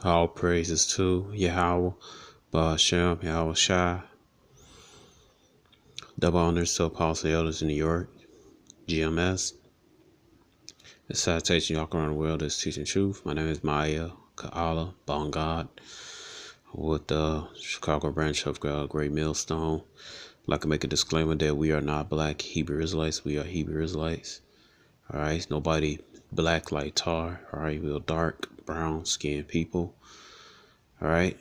All praises to Yahweh, Ba'ashem, Yahweh Shai, double honors to Apostle Elders in New York, GMS. The citation y'all around the world is teaching truth. My name is Maya Ka'ala, Bon God, with the Chicago branch of Great Millstone. I'd like to make a disclaimer that we are not black Hebrew Israelites. We are Hebrew Israelites. All right, nobody black like tar. All right, we're dark brown skinned people. All right.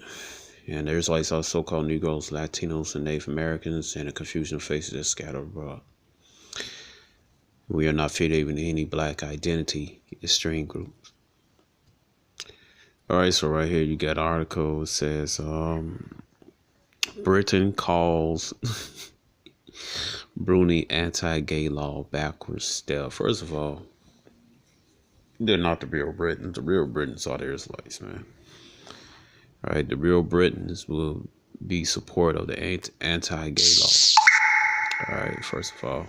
And the Israelites are so-called Negroes, Latinos, and Native Americans, and a confusion of faces that scatter abroad. We are not fitted in any black identity extreme groups. All right, so right here you got an article. It says Britain calls Brunei anti-gay law backwards step. First of all, they're not the real Britons. The real Britons are the Israelites, man. All right, the real Britons will be support of the anti-gay law. All right, first of all,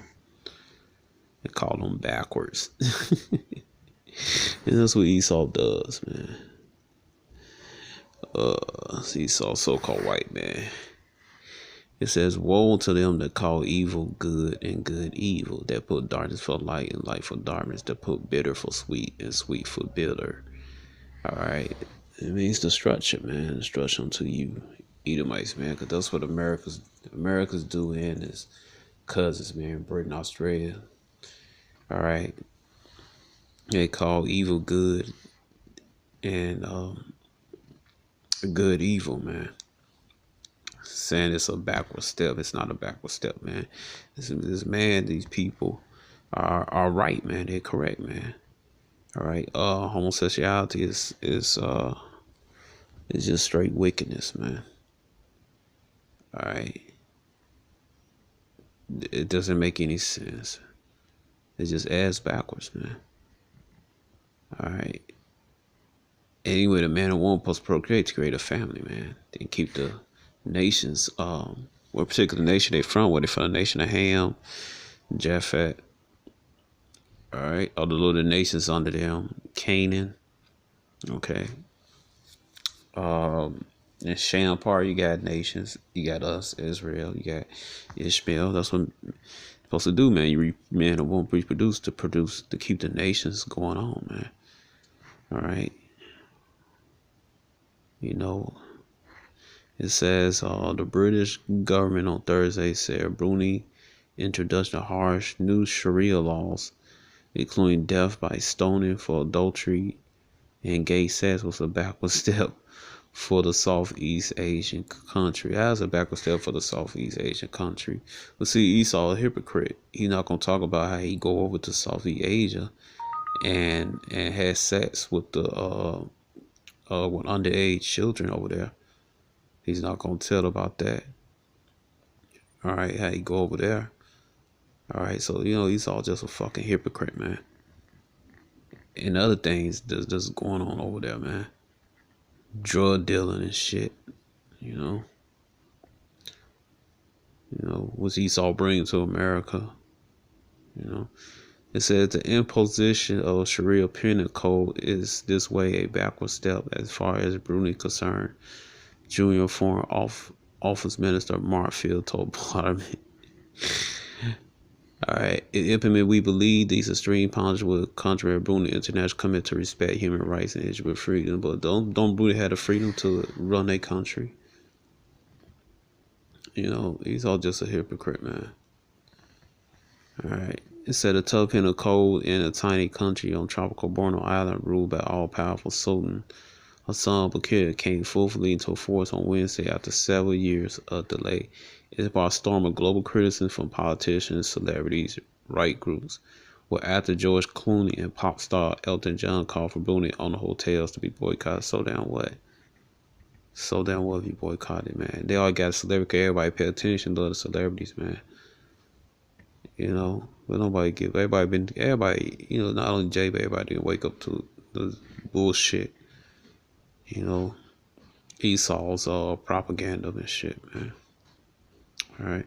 they call them backwards. And that's what Esau does, man. Esau, so-called white man. It says, woe to them that call evil good and good evil, that put darkness for light and light for darkness, that put bitter for sweet and sweet for bitter. All right. It means destruction, man. Destruction to you, Edomites, man, because that's what America's doing is cousins, man. Britain, Australia. All right. They call evil good and good evil, man. Saying it's a backward step. It's not a backward step, man. This man, these people are right, man. They're correct, man. All right. Homosexuality is just straight wickedness, man. All right. It doesn't make any sense. It just adds backwards, man. All right. Anyway, the man and woman supposed to procreate to create a family, man. Then keep the nations, what particular nation they from? Where they from? The nation of Ham, Japhet. All right. All the little nations under them. Canaan. Okay. In Shampar, you got nations. You got us, Israel. You got Ishmael. That's what you're supposed to do, man. You man and woman reproduce to keep the nations going on, man. All right. You know, it says the British government on Thursday said Brunei introduced harsh new Sharia laws, including death by stoning for adultery and gay sex, was a backward step for the Southeast Asian country. As a backward step for the Southeast Asian country. But see, Esau a hypocrite. He's not gonna talk about how he go over to Southeast Asia and has sex with the with underage children over there. He's not gonna tell about that. All right, how he go over there. All right, so you know he's all just a fucking hypocrite, man. And other things that's going on over there, man. Drug dealing and shit, you know. What's Esau bringing to America? You know, it says the imposition of Sharia penal code is this way a backward step as far as Brunei concerned. Junior Foreign Office Minister Mark Field told Parliament. All right, we believe these extreme policies will contrary Brunei international commitment to respect human rights and individual freedom, but don't Brunei have the freedom to run their country? You know, he's all just a hypocrite, man. All right. It said a tough penal code in a tiny country on tropical Borneo Island ruled by all-powerful Sultan Hassan Bakir came fully into force on Wednesday after several years of delay. It brought a storm of global criticism from politicians, celebrities, right groups. Well, after George Clooney and pop star Elton John called for Brunei on the hotels to be boycotted, so damn what? So damn what if you boycotted, man? They all got a celebrity. Everybody pay attention to the celebrities, man. You know, but nobody give. Everybody, you know, not only Jay, but everybody didn't wake up to the bullshit. You know, Esau's propaganda and shit, man. All right.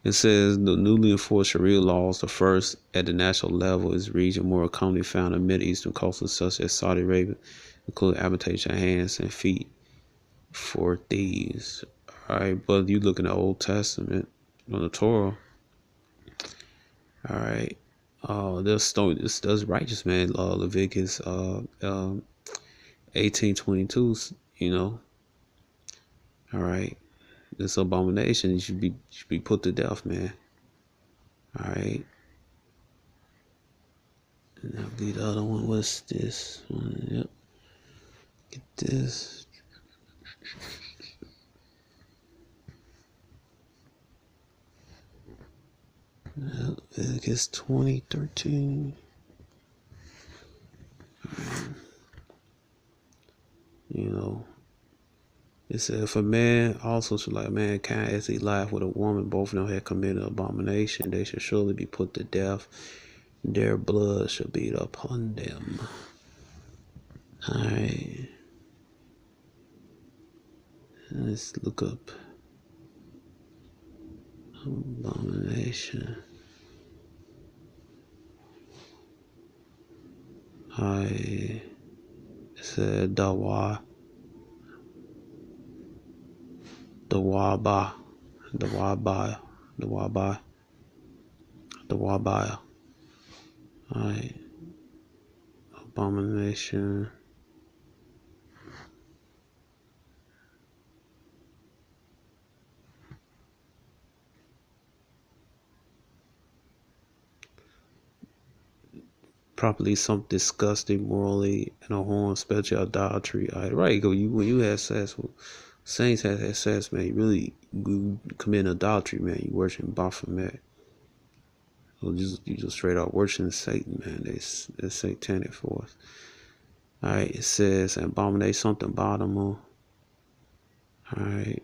It says the newly enforced Sharia laws, the first at the national level, is region more commonly found in Middle Eastern coastals such as Saudi Arabia include amputation of hands and feet for thieves. All right, but you look in the Old Testament on the Torah. All right, this does righteous, man. Leviticus 18:22. You know, all right, this abomination you should be put to death, man. All right. And I believe the other one was this one. Yep. Get this. Leviticus 20:13. You know, it said, if a man also should like mankind as he lied with a woman, both of them had committed an abomination, they should surely be put to death. Their blood shall be upon them. Alright. Let's look up abomination. It said Dawaba. Alright. Abomination. Properly something disgusting, morally, and a horn, spiritual idolatry. Right, when you have sex, saints have sex, man, you commit adultery, man. You worship Baphomet. So you just straight out worshiping Satan, man. That's satanic for us. Alright, it says abominate something bottom. Alright,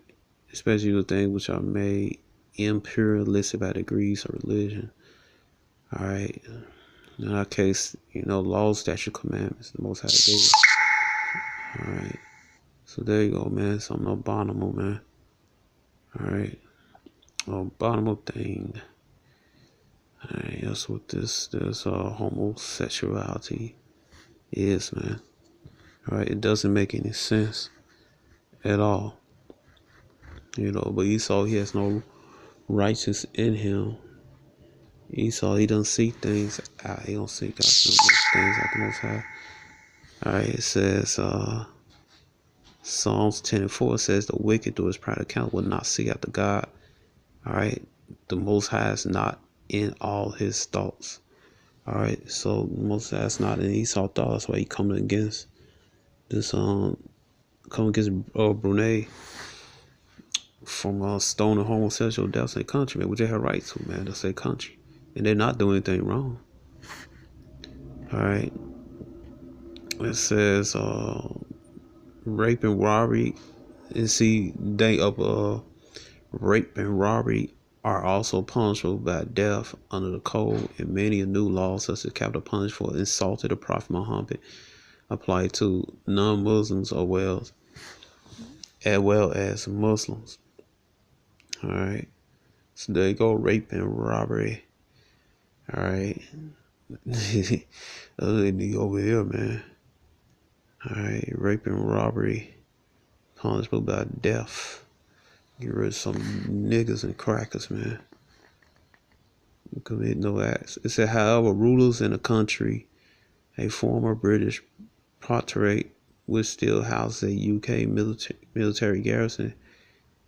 especially the things which are made impure, illicit by degrees of religion. Alright. In our case, laws, statute, commandments, the Most High gave. Alright. So there you go, man. Something abominable, man. Alright. Abominable thing. Alright, that's what this homosexuality is, man. Alright, it doesn't make any sense at all. But Esau, he has no righteousness in him. Esau, he doesn't see things out. He don't see God things out the Most High. Alright, it says Psalms 10:4 says the wicked through his pride account will not see after God. Alright, the Most High is not in all his thoughts. Alright, so the Most High is not in Esau thoughts. That's why he coming against this Brunei from stoning homosexual deaths in their country, man, which they have right to, man. That's their country. And they're not doing anything wrong. Alright. It says rape and robbery. And see, rape and robbery are also punishable by death under the code, and many new laws such as capital punishment for insult to the Prophet Muhammad apply to non-Muslims as well as Muslims. Alright. So there you go, rape and robbery. Alright. Other than over here, man. Alright, rape and robbery punishable by death. Get rid of some niggas and crackers, man. You commit no acts. It said, however, rulers in the country, a former British protectorate which still houses a UK military garrison,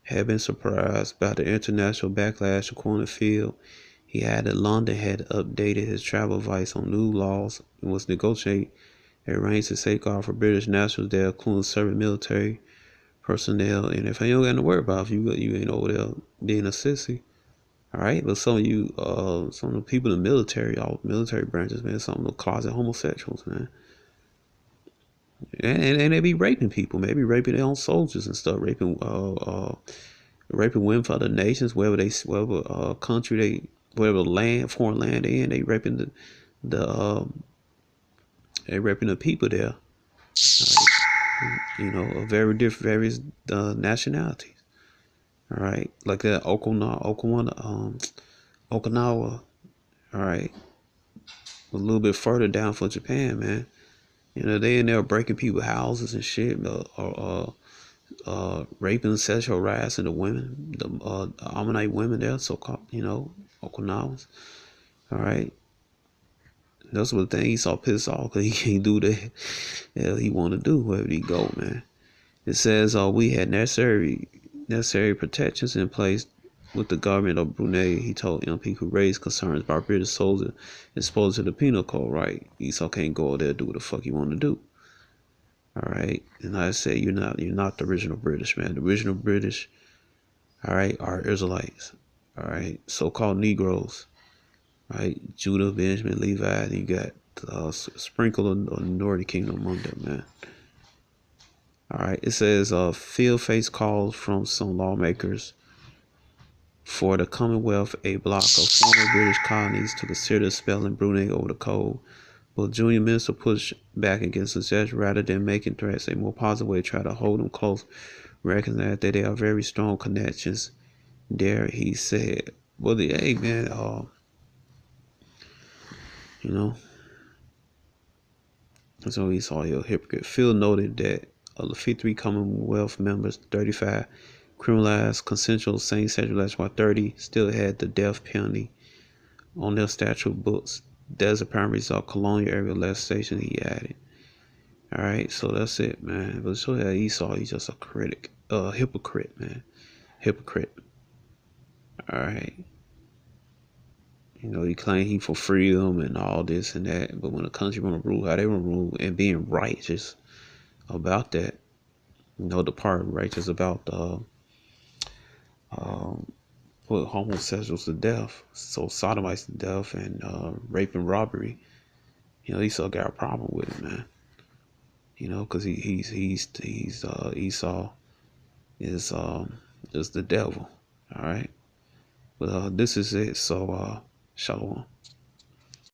had been surprised by the international backlash according to Field. He added London had updated his travel advice on new laws and was negotiating a range to safeguard for British nationals there, including serving military personnel. And if you don't got to worry about if you ain't over there being a sissy. Alright, but some of the people in the military, all military branches, man, some of the closet homosexuals, man. And they be raping people, maybe raping their own soldiers and stuff, raping women for other nations, wherever country whatever foreign land they in, they raping they raping the people there. Of various nationalities. All right, like that Okinawa. All right, a little bit further down for Japan, man. You know, they in there breaking people's houses and shit, or raping, sexual harassing the women, the Ammonite women there, so called, you know, Okinawas. All right, that's what the thing Esau pissed off because he can't do that. Hell, he want to do wherever he go, man. It says, we had necessary protections in place with the government of Brunei. He told MP who raised concerns about British soldiers exposed to the penal code. Right, Esau can't go there and do what the fuck he want to do. All right, and I say you're not the original British, man. The original British, all right, are Israelites. All right, so-called Negroes. Right, Judah, Benjamin, Levi. You got sprinkle of the Northern Kingdom among them, man. All right, it says field-faced calls from some lawmakers for the Commonwealth, a bloc of former British colonies, to consider expelling Brunei over the code. But junior minister pushed back against the judge rather than making threats. A more positive way to try to hold them close, recognize that there are very strong connections there, he said. Well, hey, man, you know, so he saw a hypocrite. Phil noted that of the 53 Commonwealth members, 35 criminalized consensual same-sex relations, while 30 still had the death penalty on their statute books. That's a primary result. Colonial area legislation, he added. All right, so that's it, man. But so yeah, Esau, he's just a hypocrite, man. Hypocrite. All right. You know, he claimed he for freedom and all this and that, but when the country want to rule how they want to rule and being righteous about that, you know, the part righteous about put homosexuals to death, so sodomites to death, and rape and robbery. You know, Esau got a problem with it, man. You know, because he's Esau is the devil. All right, but this is it. So shalom.